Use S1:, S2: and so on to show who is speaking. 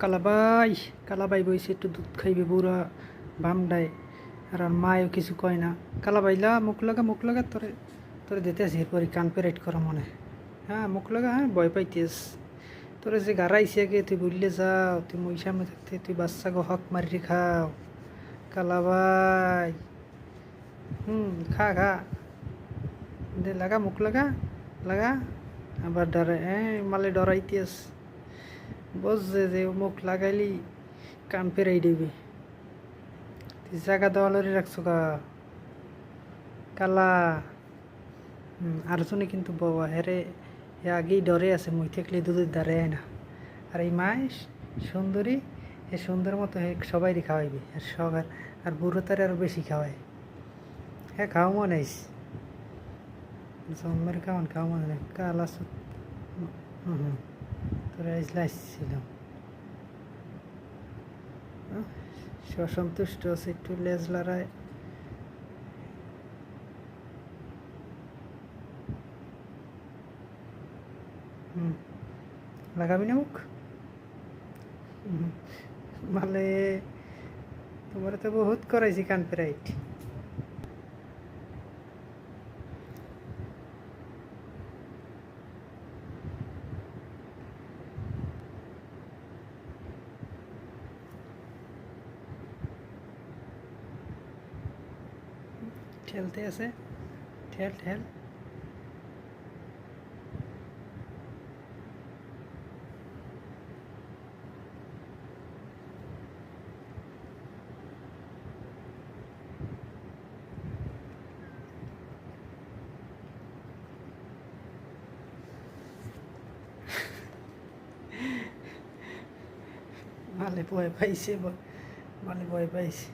S1: কালাবাই কালাবাই বইছে একটু দুধ খাইবে বুড়া বামডায় আর মায়ও কিছু কয় না। কালাবাইলা মুখ লাগা তোরে তোরে দিতেছি এরপরে কান পেরেট করা মনে। হ্যাঁ মুখ লাগা, হ্যাঁ ভয় পাইতেস। তোরে যে গাড়াইছে আগে তুই বললে যাও, তুই মই সামনে থাকতে তুই বাচ্চাকে হক মারি খাও। কালাবাই খা খা, দে লাগা মুখ লাগা লাগা। আবার ডরে, হ্যাঁ মালে ডরাইতেস। বুঝছে যে মুখ লাগাইলি কান পেরাই দিবি। তুই জায়গা দেওয়ালি রাখছো কা কালা। আর জনে কিন্তু বাবা হেরে আগেই ডরে আছে, মুই থাকলে দুধের দাঁড়ায় না। আর এই মায় সুন্দরী, এ সুন্দর মতো সবাই খাওয়াইবি। আর সবার আর বুড়ো তারে আরও বেশি খাওয়ায়। হ্যাঁ খাওয়া মনে আইস জন্মের খাওয়া মনে নেই কালা। তোরা আইসলে আসছিলাম, অসন্তুষ্ট আছে একটু লেজ লড়ায়। লাগাবি না মুখ। মানে তোমার তো বহুত করাইছি কান পেরাইট। ঠেলতে আছে, ঠেল ঠেল। মালে ভয় পাইছে, মালে ভয় পাইছে।